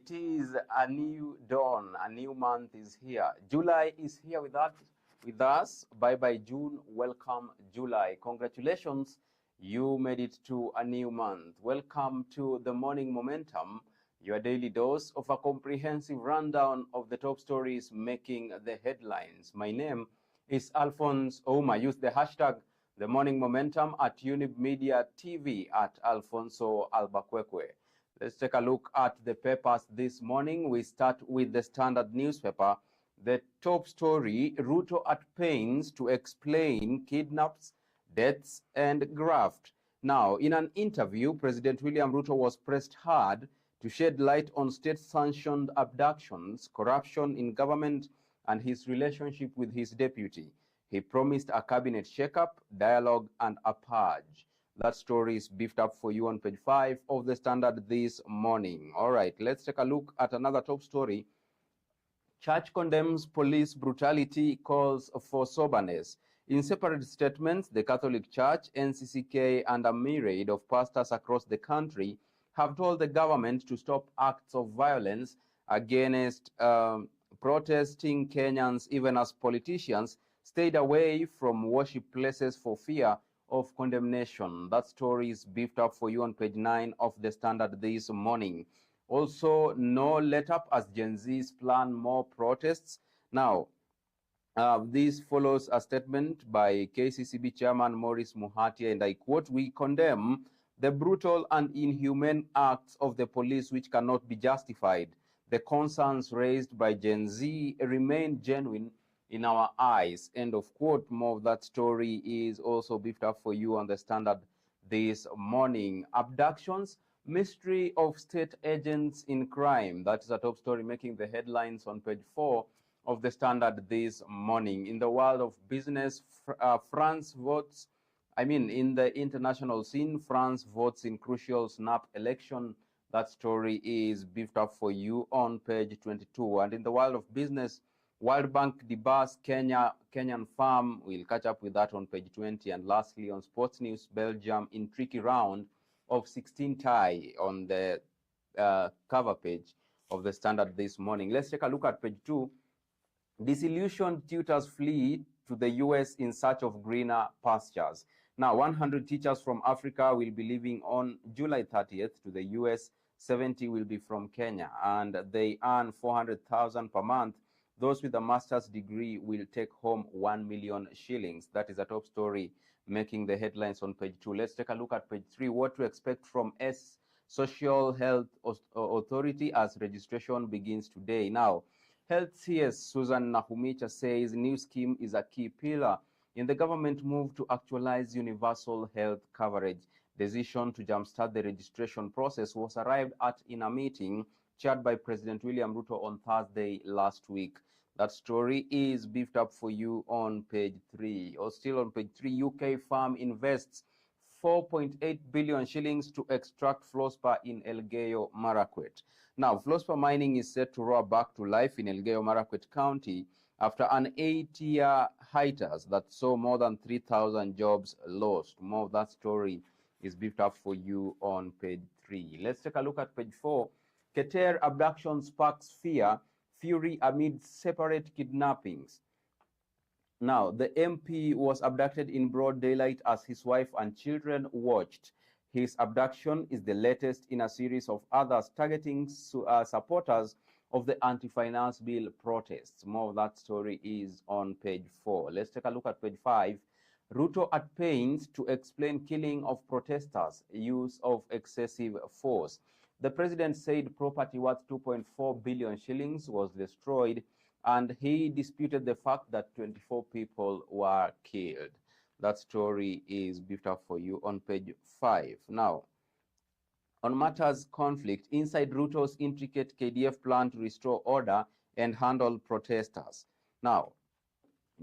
It is a new dawn, a new month is here. July is here with us. Bye-bye June, welcome July. Congratulations, you made it to a new month. Welcome to the Morning Momentum, your daily dose of a comprehensive rundown of the top stories making the headlines. My name is Alfonsoh. Use the hashtag The Morning Momentum at Younib MEDIA TV at Alfonsoh Albakwekwe. Let's take a look at the papers this morning. We start with the Standard newspaper. The top story, Ruto at pains to explain kidnaps, deaths, and graft. Now, in an interview, President William Ruto was pressed hard to shed light on state-sanctioned abductions, corruption in government, and his relationship with his deputy. He promised a cabinet shakeup, dialogue, and a purge. That story is beefed up for you on page 5 of the Standard this morning. All right, let's take a look at another top story. Church condemns police brutality, calls for soberness. In separate statements, the Catholic Church, NCCK, and a myriad of pastors across the country have told the government to stop acts of violence against protesting Kenyans, even as politicians stayed away from worship places for fear of condemnation. That story is beefed up for you on page 9 of the Standard this morning. Also, no let up as Gen Zs plan more protests. Now, this follows a statement by KCCB Chairman Maurice Muhatia, and I quote, "We condemn the brutal and inhumane acts of the police which cannot be justified. The concerns raised by Gen Z remain genuine in our eyes." End of quote. More of that story is also beefed up for you on the Standard this morning. Abductions, mystery of state agents in crime. That is a top story making the headlines on page 4 of the Standard this morning. In the world of business, France votes, in the international scene, France votes in crucial snap election. That story is beefed up for you on page 22. And in the world of business, World Bank debars Kenyan farm. We'll catch up with that on page 20. And lastly, on sports news, Belgium in tricky round of 16 tie on the cover page of the Standard this morning. Let's take a look at page 2. Disillusioned tutors flee to the US in search of greener pastures. Now, 100 teachers from Africa will be leaving on July 30th to the US. 70 will be from Kenya, and they earn 400,000 per month. Those with a master's degree will take home 1 million shillings. That is a top story making the headlines on page 2. Let's take a look at page 3. What to expect from Social Health Authority as registration begins today. Now, Health CS Susan Nahumicha says new scheme is a key pillar in the government move to actualize universal health coverage. Decision to jumpstart the registration process was arrived at in a meeting chaired by President William Ruto on Thursday last week. That story is beefed up for you on page 3. Or still on page 3, UK firm invests 4.8 billion shillings to extract fluorspar in Elgeyo Marakwet. Now, fluorspar mining is set to roar back to life in Elgeyo Marakwet County after an 8-year hiatus that saw more than 3,000 jobs lost. More of that story is beefed up for you on page 3. Let's take a look at page 4. Keter abduction sparks fear, fury amid separate kidnappings. Now, the MP was abducted in broad daylight as his wife and children watched. His abduction is the latest in a series of others targeting supporters of the anti-finance bill protests. More of that story is on page 4. Let's take a look at page 5. Ruto at pains to explain killing of protesters, use of excessive force. The president said property worth 2.4 billion shillings was destroyed, and he disputed the fact that 24 people were killed. That story is beefed up for you on page 5. Now, on matters conflict, inside Ruto's intricate KDF plan to restore order and handle protesters. Now,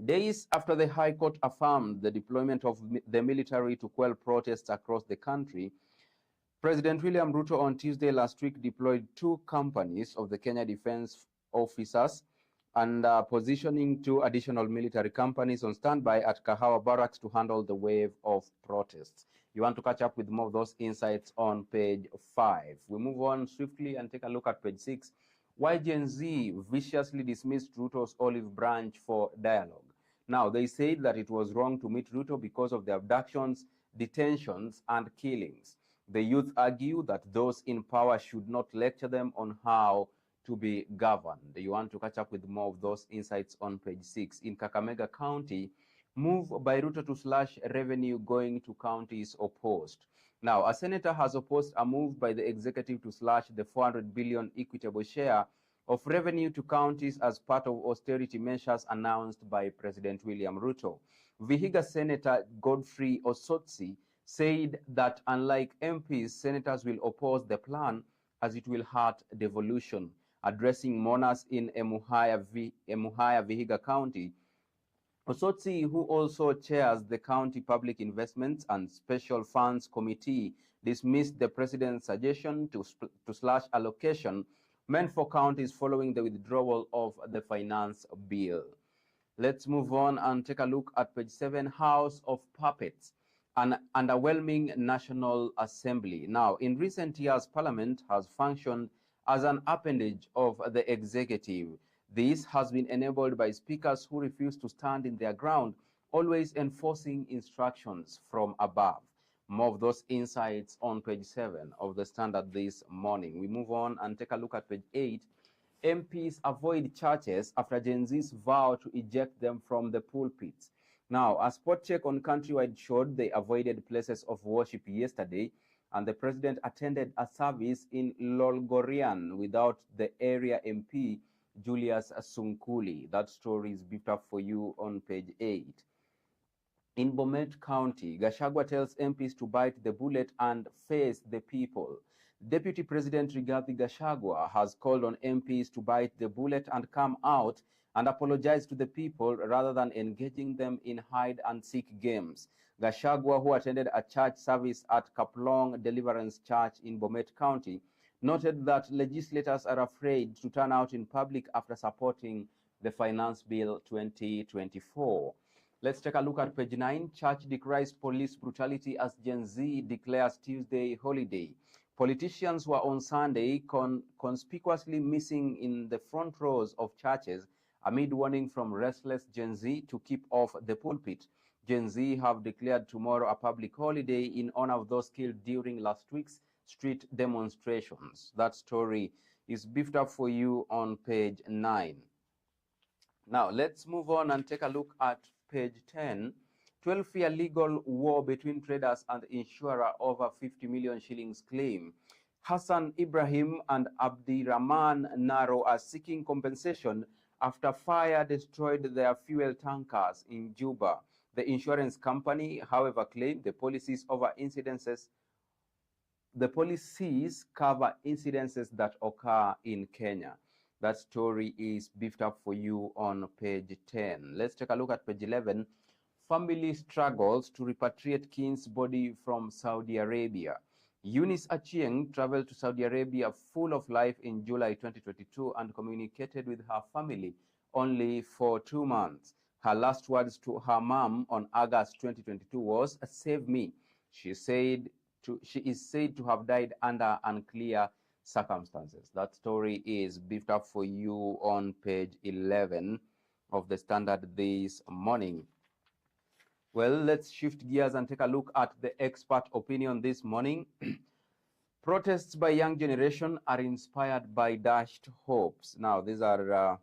days after the High Court affirmed the deployment of the military to quell protests across the country, President William Ruto on Tuesday last week deployed 2 companies of the Kenya Defense Officers and positioning 2 additional military companies on standby at Kahawa Barracks to handle the wave of protests. You want to catch up with more of those insights on page 5. We move on swiftly and take a look at page 6. Why Gen Z viciously dismissed Ruto's olive branch for dialogue. Now, they said that it was wrong to meet Ruto because of the abductions, detentions, and killings. The youth argue that those in power should not lecture them on how to be governed. You want to catch up with more of those insights on page 6. In Kakamega County, move by Ruto to slash revenue going to counties opposed. Now, a senator has opposed a move by the executive to slash the 400 billion equitable share of revenue to counties as part of austerity measures announced by President William Ruto. Vihiga Senator Godfrey Osotsi said that unlike MPs, senators will oppose the plan as it will hurt devolution. Addressing mourners in Emuhaya Vihiga County, Osotsi, who also chairs the County Public Investments and Special Funds Committee, dismissed the president's suggestion to slash allocation meant for counties following the withdrawal of the finance bill. Let's move on and take a look at page 7, House of Puppets, an underwhelming National Assembly. Now, in recent years, Parliament has functioned as an appendage of the executive. This has been enabled by speakers who refuse to stand in their ground, always enforcing instructions from above. More of those insights on page 7 of the Standard this morning. We move on and take a look at page 8. MPs avoid churches after Gen Z's vow to eject them from the pulpits. Now, a spot check on Countrywide showed they avoided places of worship yesterday, and the president attended a service in Lolgorian without the area MP, Julius Sunkuli. That story is beefed up for you on page 8. In Bomet County, Gachagua tells MPs to bite the bullet and face the people. Deputy President Rigathi Gachagua has called on MPs to bite the bullet and come out and apologize to the people rather than engaging them in hide-and-seek games. Gachagua, who attended a church service at Kaplong Deliverance Church in Bomet County, noted that legislators are afraid to turn out in public after supporting the Finance Bill 2024. Let's take a look at page 9. Church decries police brutality as Gen Z declares Tuesday holiday. Politicians were on Sunday conspicuously missing in the front rows of churches amid warning from restless Gen Z to keep off the pulpit. Gen Z have declared tomorrow a public holiday in honor of those killed during last week's street demonstrations. That story is beefed up for you on page 9. Now, let's move on and take a look at page 10. 12-year legal war between traders and insurer over 50 million shillings claim. Hassan Ibrahim and Abdirahman Naro are seeking compensation after fire destroyed their fuel tankers in Juba. The insurance company, however, claimed the policies cover incidences that occur in Kenya. That story is beefed up for you on page 10. Let's take a look at page 11. Family struggles to repatriate king's body from Saudi Arabia. Eunice Achieng traveled to Saudi Arabia full of life in July 2022 and communicated with her family only for 2 months. Her last words to her mom on August 2022 was, "Save me." She is said to have died under unclear circumstances. That story is beefed up for you on page 11 of the Standard this morning. Well, let's shift gears and take a look at the expert opinion this morning. Protests by young generation are inspired by dashed hopes. Now, these are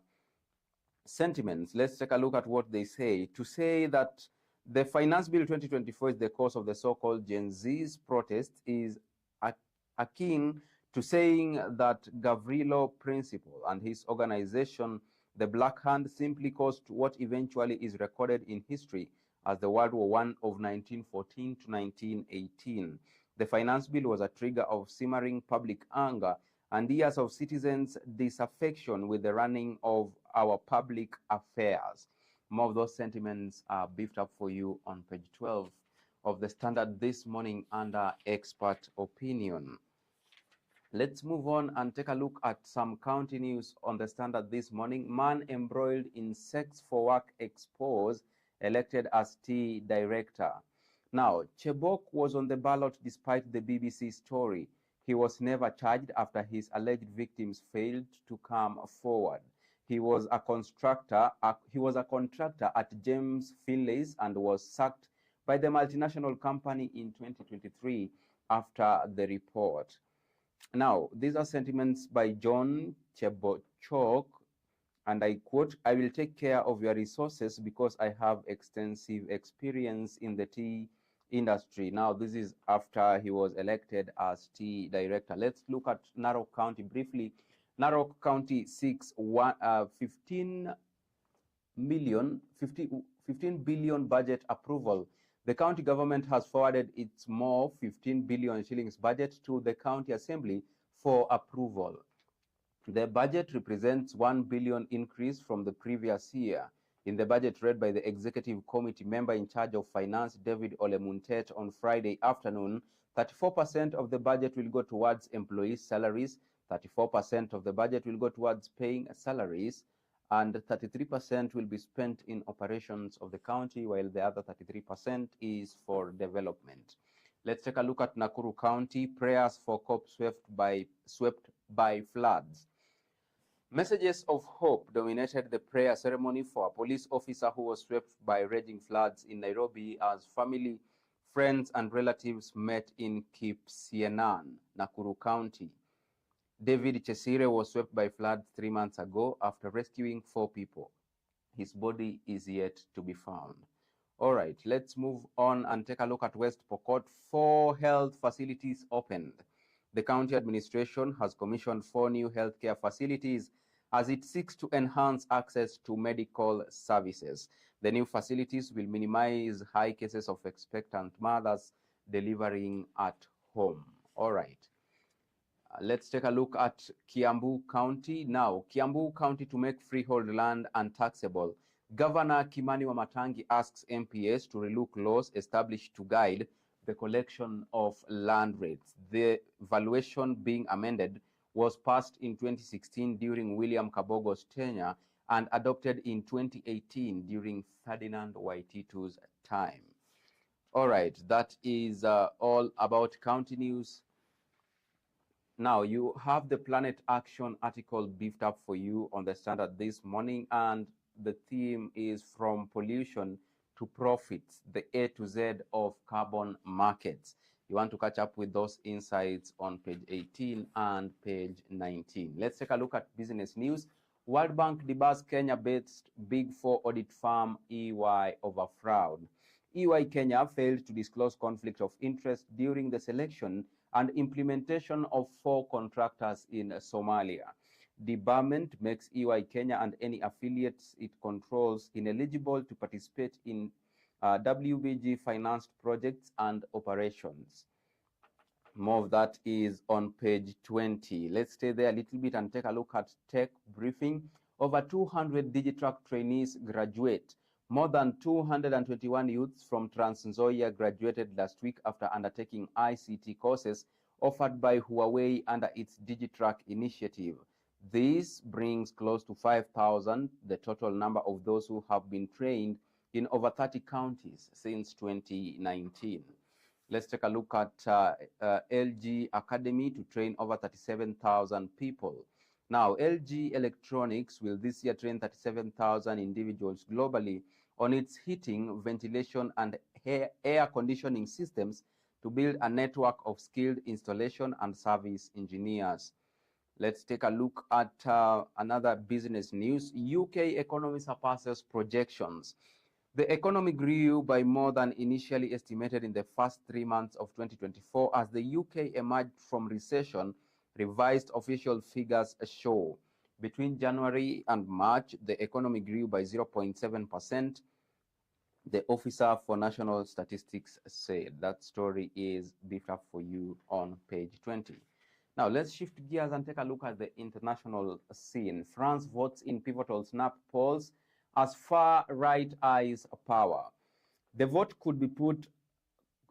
sentiments. Let's take a look at what they say. To say that the Finance Bill 2024 is the cause of the so-called Gen Z's protests is akin to saying that Gavrilo Principal and his organization, the Black Hand, simply caused what eventually is recorded in history as the World War I of 1914 to 1918. The Finance Bill was a trigger of simmering public anger and years of citizens' disaffection with the running of our public affairs. More of those sentiments are beefed up for you on page 12 of the Standard this morning under expert opinion. Let's move on and take a look at some county news on the Standard this morning. Man embroiled in sex for work exposed, elected as T director. Now, Chebok was on the ballot despite the BBC story. He was never charged after his alleged victims failed to come forward. He was a contractor at James Finlay's and was sacked by the multinational company in 2023 after the report. Now, these are sentiments by John Chebochok, and I quote, "I will take care of your resources because I have extensive experience in the tea industry." Now, this is after he was elected as tea director. Let's look at Narok County briefly. Narok County seeks 15 billion budget approval. The county government has forwarded its more 15 billion shillings budget to the county assembly for approval. The budget represents 1 billion increase from the previous year. In the budget read by the executive committee member in charge of finance, David Olemuntet, on Friday afternoon, 34% of the budget will go towards employees' salaries, 34% of the budget will go towards paying salaries, and 33% will be spent in operations of the county, while the other 33% is for development. Let's take a look at Nakuru County. Prayers for cops swept by floods. Messages of hope dominated the prayer ceremony for a police officer who was swept by raging floods in Nairobi as family, friends, and relatives met in Kipsienan, Nakuru County. David Chesire was swept by floods 3 months ago after rescuing 4 people. His body is yet to be found. All right, let's move on and take a look at West Pokot. 4 health facilities opened. The county administration has commissioned 4 new healthcare facilities as it seeks to enhance access to medical services. The new facilities will minimize high cases of expectant mothers delivering at home. All right. Let's take a look at Kiambu County. Now, Kiambu County to make freehold land untaxable. Governor Kimani Wamatangi asks MPS to relook laws established to guide the collection of land rates. The valuation being amended was passed in 2016 during William Kabogo's tenure and adopted in 2018 during Ferdinand Waititu's time. All right, that is all about county news. Now, you have the Planet Action article beefed up for you on the Standard this morning, and the theme is From Pollution to Profits, the A to Z of carbon markets. You want to catch up with those insights on page 18 and page 19. Let's take a look at business news. World Bank debars Kenya-based Big Four audit firm EY over fraud. EY Kenya failed to disclose conflict of interest during the selection and implementation of 4 contractors in Somalia. Debarment makes EY Kenya and any affiliates it controls ineligible to participate in WBG-financed projects and operations. More of that is on page 20. Let's stay there a little bit and take a look at tech briefing. Over 200 Digitrack trainees graduate. More than 221 youths from Trans Nzoia graduated last week after undertaking ICT courses offered by Huawei under its Digitrack initiative. This brings close to 5,000 the total number of those who have been trained in over 30 counties since 2019. Let's take a look at LG Academy to train over 37,000 people. Now, LG Electronics will this year train 37,000 individuals globally on its heating, ventilation, and air conditioning systems to build a network of skilled installation and service engineers. Let's take a look at another business news. UK economy surpasses projections. The economy grew by more than initially estimated in the first 3 months of 2024 as the UK emerged from recession, revised official figures show. Between January and March, the economy grew by 0.7%. The Officer for National Statistics said. That story is beefed up for you on page 20. Now, let's shift gears and take a look at the international scene. France votes in pivotal snap polls as far-right eyes power. The vote could be put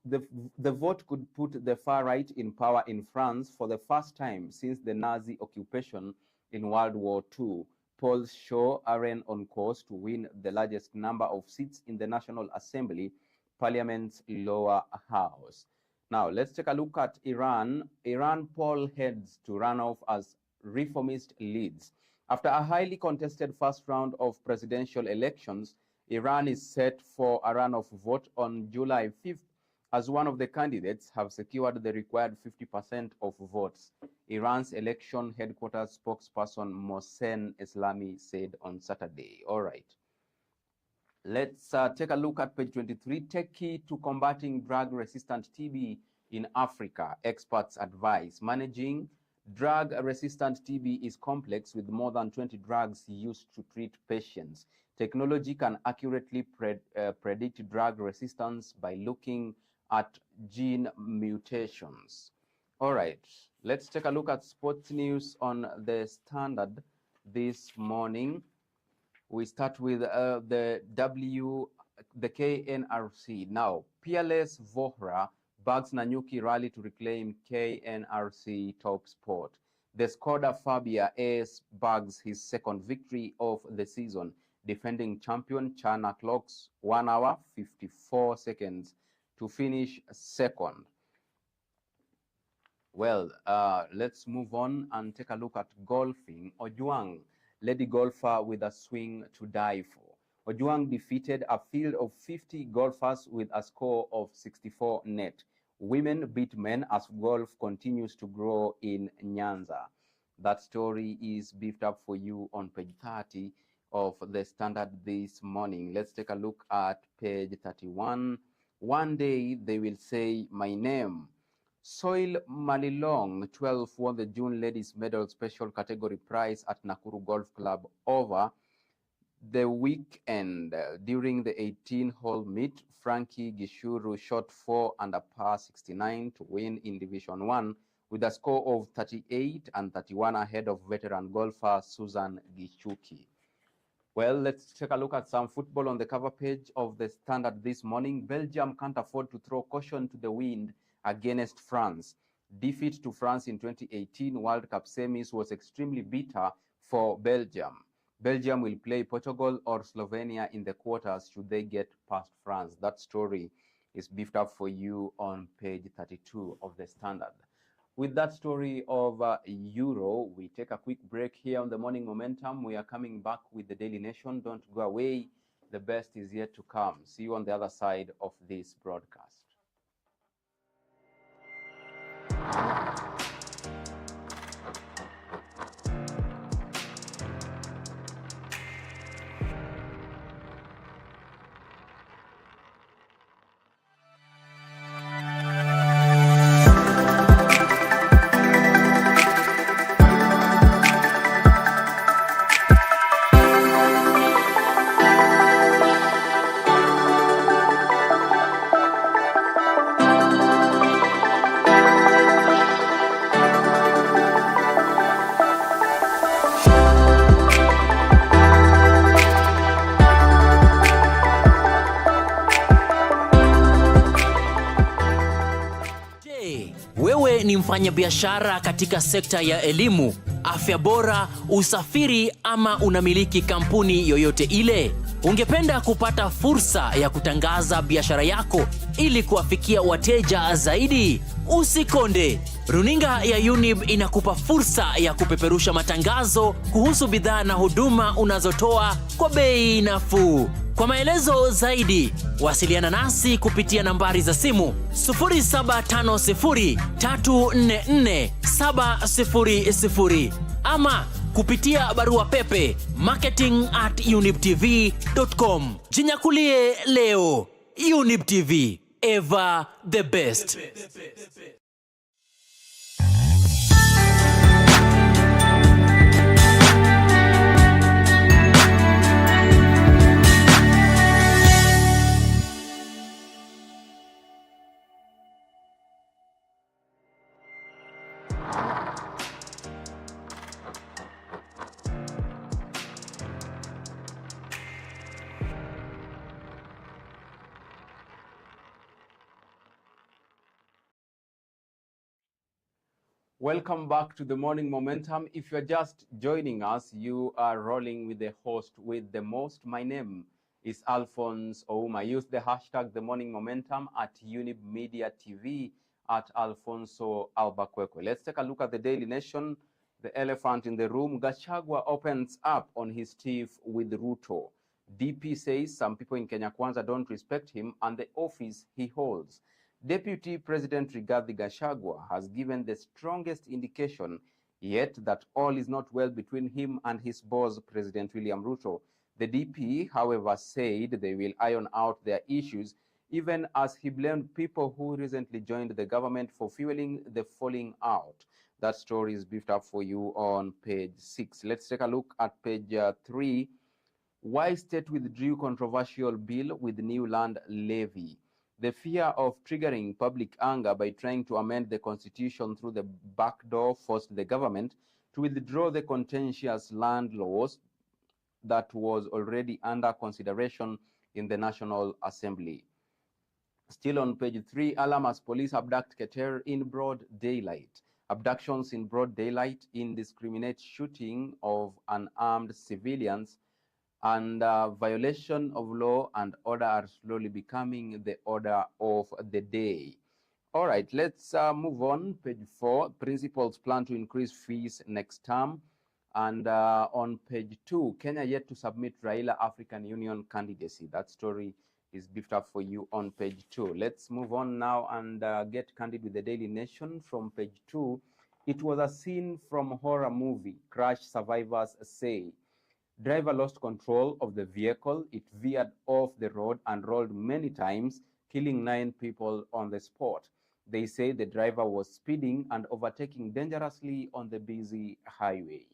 the vote could put the far right in power in France for the first time since the Nazi occupation in World War II. Polls show RN on course to win the largest number of seats in the National Assembly, Parliament's lower house. Now, let's take a look at Iran. Iran poll heads to runoff as reformist leads. After a highly contested first round of presidential elections, Iran is set for a runoff vote on July 5th, as one of the candidates have secured the required 50% of votes. Iran's election headquarters spokesperson Mohsen Eslami said on Saturday. All right. Let's take a look at page 23. Take key to combating drug-resistant TB in Africa. Experts advise. Managing drug-resistant TB is complex with more than 20 drugs used to treat patients. Technology can accurately predict drug resistance by looking at gene mutations. All right, let's take a look at sports news on the Standard this morning. We start with the KNRC. Now, Peerless Vohra bags Nanyuki rally to reclaim KNRC top spot. The Skoda Fabia Ace bags his second victory of the season, defending champion Chana clocks 1 hour 54 seconds to finish second. Well, let's move on and take a look at golfing. Ojwang, lady golfer with a swing to die for. Ojwang defeated a field of 50 golfers with a score of 64 net. Women beat men as golf continues to grow in Nyanza. That story is beefed up for you on page 30 of the Standard this morning. Let's take a look at page 31. One day they will say my name. Soil Malilong 12 won the June Ladies Medal Special Category prize at Nakuru Golf Club over the weekend. During the 18-hole meet, Frankie Gishuru shot 4 under par 69 to win in Division 1 with a score of 38 and 31 ahead of veteran golfer Susan Gichuki. Well, let's take a look at some football on the cover page of the Standard this morning. Belgium can't afford to throw caution to the wind against France. Defeat to France in 2018 World Cup semis was extremely bitter for Belgium. Belgium will play Portugal or Slovenia in the quarters should they get past France. That story is beefed up for you on page 32 of the Standard. With that story of Euro, we take a quick break here on the Morning Momentum. We are coming back with the Daily Nation. Don't go away. The best is yet to come. See you on the other side of this broadcast. Wewe ni mfanyabiashara katika sekta ya elimu, afya bora, usafiri ama unamiliki kampuni yoyote ile? Ungependa kupata fursa ya kutangaza biashara yako ili kuwafikia wateja zaidi? Usikonde. Runinga ya Younib inakupa fursa ya kupeperusha matangazo kuhusu bidhaa na huduma unazotoa kwa bei nafuu. Kwa maelezo zaidi, wasiliana nasi kupitia nambari za simu 0750344700 ama kupitia barua pepe marketing@younibtv.com. Jinyakulie leo. Younib TV, ever the best. Welcome back to the Morning Momentum. If you're just joining us, you are rolling with the host with the most. My name is Alfonsoh. I use the hashtag the Morning Momentum at Younib MEDIA TV at Alfonsoh Albakwekwe. Let's take a look at the Daily Nation. The elephant in the room. Gachagua opens up on his tiff with Ruto. DP says some people in Kenya Kwanza don't respect him and the office he holds. Deputy President Rigathi Gachagua has given the strongest indication yet that all is not well between him and his boss, President William Ruto. The DP, however, said they will iron out their issues, even as he blamed people who recently joined the government for fueling the falling out. That story is beefed up for you on page 6. Let's take a look at page 3. Why state withdrew controversial bill with new land levy? The fear of triggering public anger by trying to amend the constitution through the back door forced the government to withdraw the contentious land laws that was already under consideration in the National Assembly. Still on page 3, Alamas police abduct Keter in broad daylight. Abductions in broad daylight, indiscriminate shooting of unarmed civilians, and violation of law and order are slowly becoming the order of the day. All right, let's move on. Page 4, principals plan to increase fees next term. And on page 2, Kenya yet to submit Raila African Union candidacy. That story is beefed up for you on page 2. Let's move on now and get candid with the Daily Nation from page 2. It was a scene from horror movie, crash survivors say. Driver lost control of the vehicle. It veered off the road and rolled many times, killing 9 people on the spot. They say the driver was speeding and overtaking dangerously on the busy highway.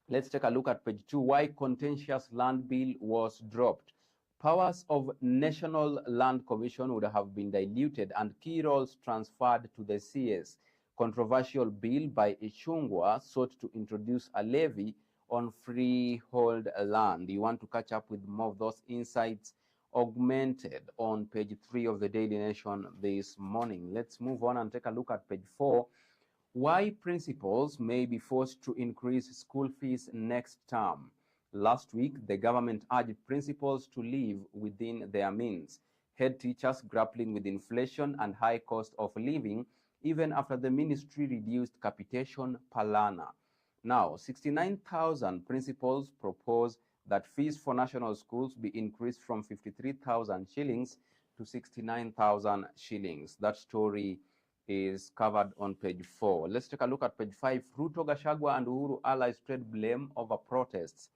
Let's take a look at page 2. Why contentious land bill was dropped. Powers of National Land Commission would have been diluted and key roles transferred to the CS. Controversial bill by Ichung'wah sought to introduce a levy on freehold land. You want to catch up with more of those insights augmented on page 3 of the Daily Nation this morning. Let's move on and take a look at page 4. Why principals may be forced to increase school fees next term. Last week, the government urged principals to live within their means. Head teachers grappling with inflation and high cost of living even after the ministry reduced capitation per learner. Now, 69,000 principals propose that fees for national schools be increased from 53,000 shillings to 69,000 shillings. That story is covered on page 4. Let's take a look at page 5. Ruto, Gachagua, and Uhuru allies spread blame over protests.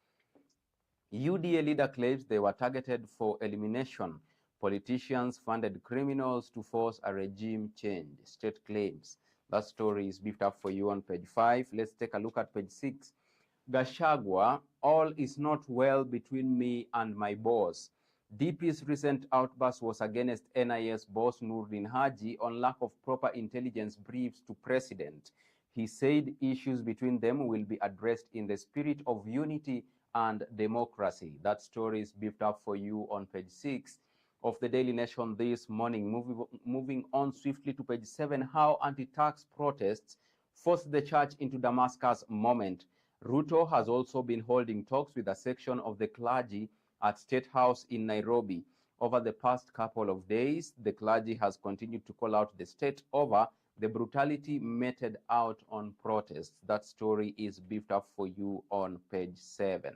UDA leader claims they were targeted for elimination. Politicians funded criminals to force a regime change. State claims. That story is beefed up for you on page 5. Let's take a look at page 6. Gachagua, all is not well between me and my boss. DP's recent outburst was against NIS boss Nurdin Haji on lack of proper intelligence briefs to president. He said issues between them will be addressed in the spirit of unity and democracy. That story is beefed up for you on page 6 of the Daily Nation this morning. Moving on swiftly to page 7, how anti-tax protests forced the church into Damascus moment. Ruto has also been holding talks with a section of the clergy at State House in Nairobi. Over the past couple of days, the clergy has continued to call out the state over the brutality meted out on protests. That story is beefed up for you on page 7.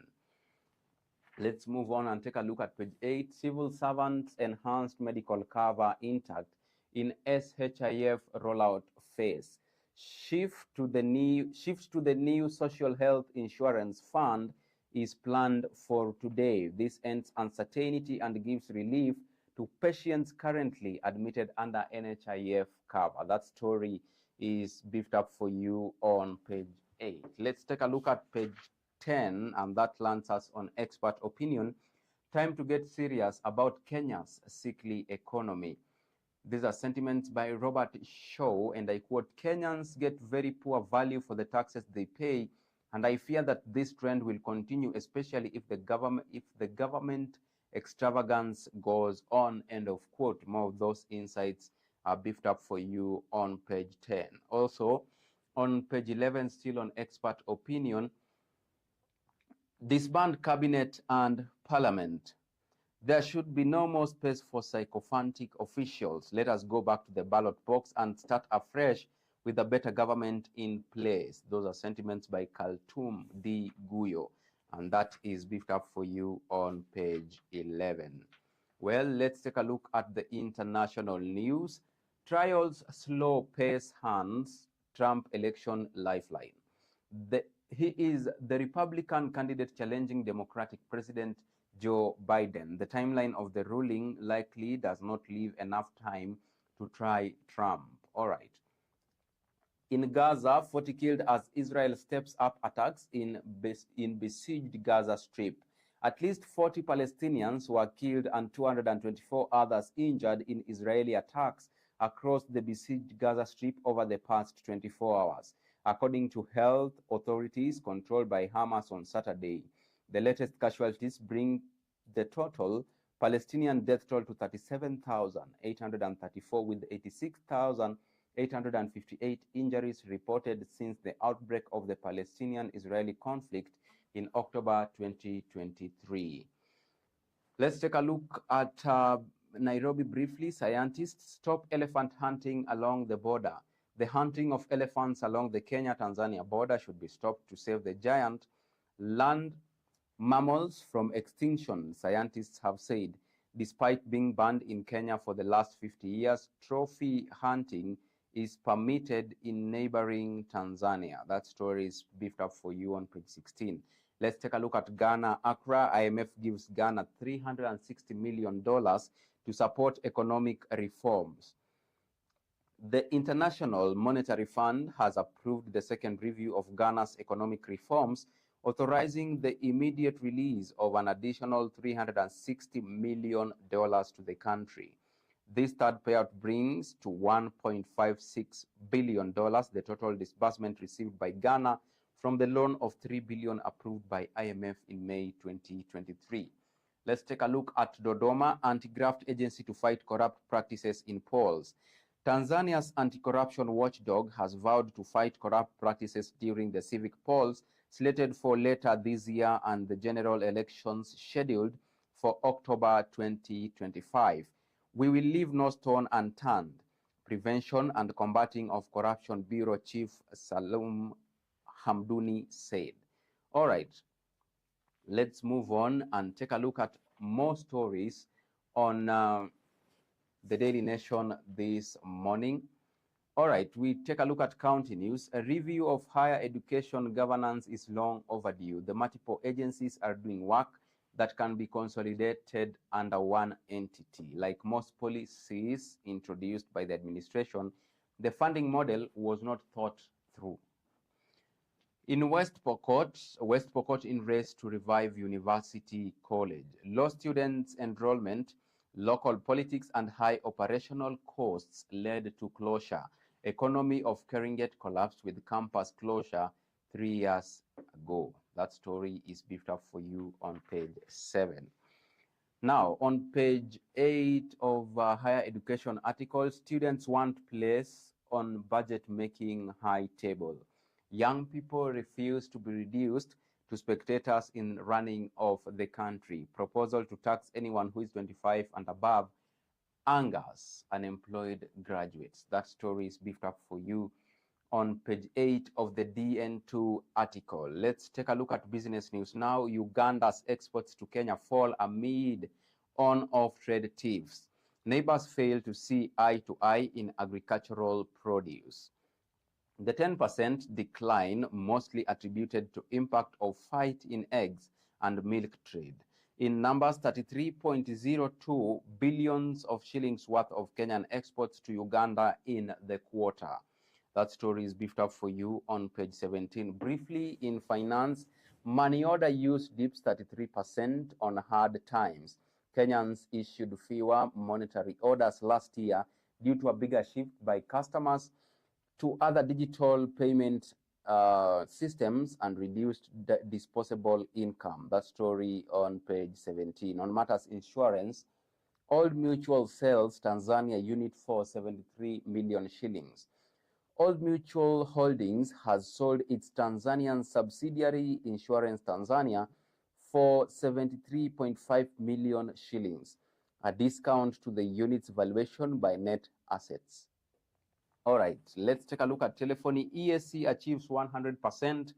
Let's move on and take a look at page 8. Civil servants enhanced medical cover intact in SHIF rollout phase. Shift to the new social health insurance fund is planned for today. This ends uncertainty and gives relief to patients currently admitted under NHIF cover. That story is beefed up for you on page 8. Let's take a look at page 10, and that lands us on expert opinion. Time to get serious about Kenya's sickly economy. These are sentiments by Robert Shaw, and I quote, Kenyans get very poor value for the taxes they pay, and I fear that this trend will continue, especially if the government extravagance goes on, end of quote. More of those insights are beefed up for you on page 10. Also, On page 11, still on expert opinion, disband cabinet and parliament. There should be no more space for sycophantic officials. Let us go back to the ballot box and start afresh with a better government in place. Those are sentiments by Kaltum D. Guyo, and that is beefed up for you on page 11. Well, let's take a look at the international news. Trials slow pace hands Trump election lifeline. He is the Republican candidate challenging Democratic President Joe Biden. The timeline of the ruling likely does not leave enough time to try Trump. All right. In Gaza, 40 killed as Israel steps up attacks in besieged Gaza Strip. At least 40 Palestinians were killed and 224 others injured in Israeli attacks across the besieged Gaza Strip over the past 24 hours, according to health authorities controlled by Hamas on Saturday. The latest casualties bring the total Palestinian death toll to 37,834, with 86,858 injuries reported since the outbreak of the Palestinian-Israeli conflict in October 2023. Let's take a look at Nairobi briefly. Scientists stop elephant hunting along the border. The hunting of elephants along the Kenya-Tanzania border should be stopped to save the giant land mammals from extinction, scientists have said. Despite being banned in Kenya for the last 50 years, trophy hunting is permitted in neighboring Tanzania. That story is beefed up for you on page 16. Let's take a look at Ghana. Accra, IMF gives Ghana $360 million to support economic reforms. The International Monetary Fund has approved the second review of Ghana's economic reforms, authorizing the immediate release of an additional $360 million to the country. This third payout brings to $1.56 billion the total disbursement received by Ghana from the loan of $3 billion approved by IMF in May 2023. Let's take a look at Dodoma. Anti-Graft agency to fight corrupt practices in polls. Tanzania's anti-corruption watchdog has vowed to fight corrupt practices during the civic polls slated for later this year and the general elections scheduled for October 2025. We will leave no stone unturned. Prevention and Combating of Corruption Bureau Chief Salum Hamduni said. All right, let's move on and take a look at more stories on the Daily Nation this morning. All right, we take a look at county news. A review of higher education governance is long overdue. The multiple agencies are doing work that can be consolidated under one entity. Like most policies introduced by the administration, the funding model was not thought through. In West Pokot in race to revive University College. Low students enrollment, local politics and high operational costs led to closure. Economy of Keringet collapsed with campus closure 3 years ago. That story is beefed up for you on page 7. Now, on page 8 of higher education article, students want place on budget-making high table. Young people refuse to be reduced to spectators in running of the country. Proposal to tax anyone who is 25 and above angers unemployed graduates. That story is beefed up for you on page 8 of the DN2 article. Let's take a look at business news now. Uganda's exports to Kenya fall amid on-off trade tiffs. Neighbors fail to see eye to eye in agricultural produce. The 10% decline mostly attributed to impact of fight in eggs and milk trade. In numbers, 33.02 billions of shillings worth of Kenyan exports to Uganda in the quarter. That story is beefed up for you on page 17. Briefly, in finance, money order use dips 33% on hard times. Kenyans issued fewer monetary orders last year due to a bigger shift by customers to other digital payment systems and reduced disposable income. That story on page 17. On matters insurance, Old Mutual sells Tanzania unit for 73 million shillings. Old Mutual Holdings has sold its Tanzanian subsidiary Insurance Tanzania for 73.5 million shillings, a discount to the unit's valuation by net assets. All right, let's take a look at telephony. ESC achieves 100%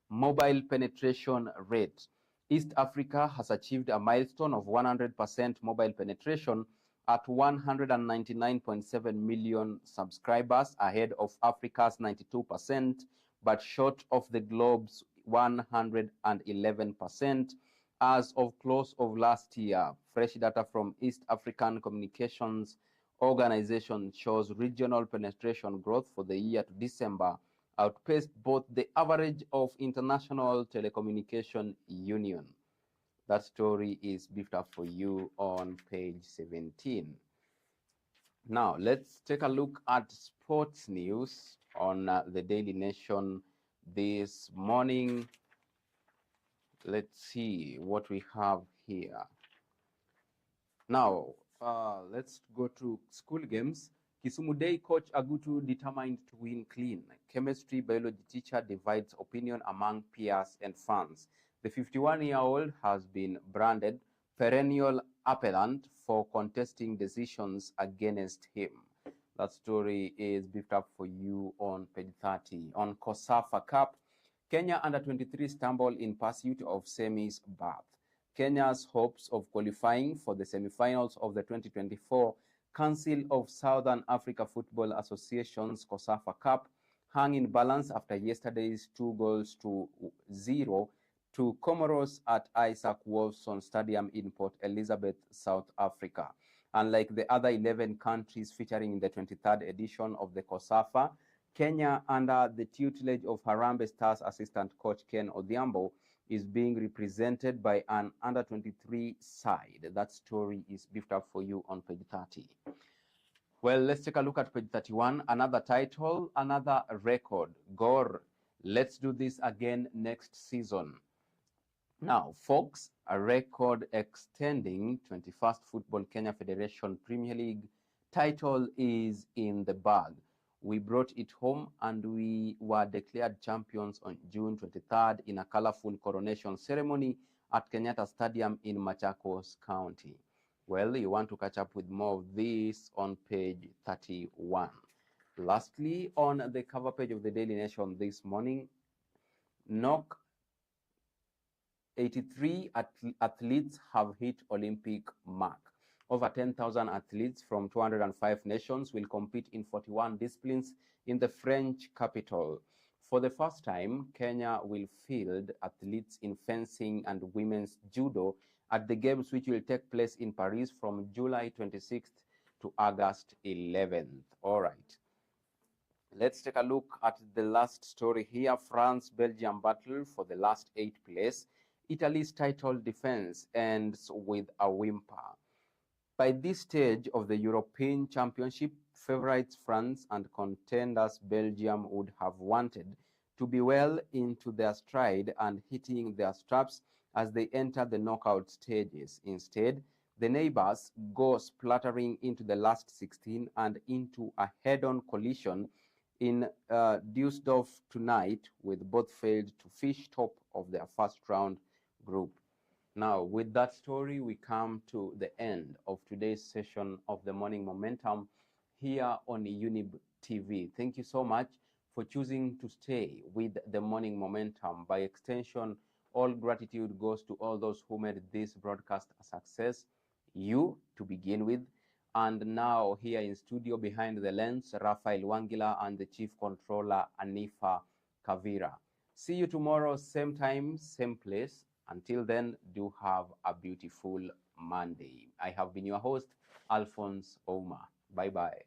mobile penetration rate. East Africa has achieved a milestone of 100% mobile penetration at 199.7 million subscribers, ahead of Africa's 92%, but short of the globe's 111% as of close of last year. Fresh data from East African Communications Organization shows regional penetration growth for the year to December outpaced both the average of International Telecommunication Union. That story is beefed up for you on page 17. Now, let's take a look at sports news on the Daily Nation this morning. Let's see what we have here. Now, let's go to school games. Kisumu Day coach Agutu determined to win clean. Chemistry biology teacher divides opinion among peers and fans. The 51-year-old has been branded perennial appellant for contesting decisions against him. That story is beefed up for you on page 30. On COSAFA Cup, Kenya under-23 stumble in pursuit of semis berth. Kenya's hopes of qualifying for the semi-finals of the 2024 Council of Southern Africa Football Association's COSAFA Cup hung in balance after yesterday's 2-0 to Comoros at Isaac Wolfson Stadium in Port Elizabeth, South Africa. Unlike the other 11 countries featuring in the 23rd edition of the COSAFA, Kenya, under the tutelage of Harambee Stars assistant coach Ken Odhiambo, is being represented by an under-23 side. That story is beefed up for you on page 30. Well, let's take a look at page 31. Another title, another record. Gor, let's do this again next season. Now, folks, a record extending 21st Football Kenya Federation Premier League title is in the bag. We brought it home and we were declared champions on June 23rd in a colorful coronation ceremony at Kenyatta Stadium in Machakos County. Well, you want to catch up with more of this on page 31. Lastly, on the cover page of the Daily Nation this morning, knock 83 athletes have hit Olympic mark. Over 10,000 athletes from 205 nations will compete in 41 disciplines in the French capital. For the first time, Kenya will field athletes in fencing and women's judo at the Games, which will take place in Paris from July 26th to August 11th. All right. Let's take a look at the last story here. France-Belgium battle for the last 8th place. Italy's title defense ends with a whimper. By this stage of the European Championship, favorites France and contenders Belgium would have wanted to be well into their stride and hitting their straps as they enter the knockout stages. Instead, the neighbors go splattering into the last 16 and into a head-on collision in Düsseldorf tonight, with both failed to finish top of their first round group. Now, with that story, we come to the end of today's session of the Morning Momentum here on Younib TV. Thank you so much for choosing to stay with the Morning Momentum. By extension, all gratitude goes to all those who made this broadcast a success, you to begin with, and now here in studio behind the lens, Raphael Wangila and the Chief Controller, Anifa Kavira. See you tomorrow, same time, same place. Until then, do have a beautiful Monday. I have been your host, Alfonsoh. Bye-bye.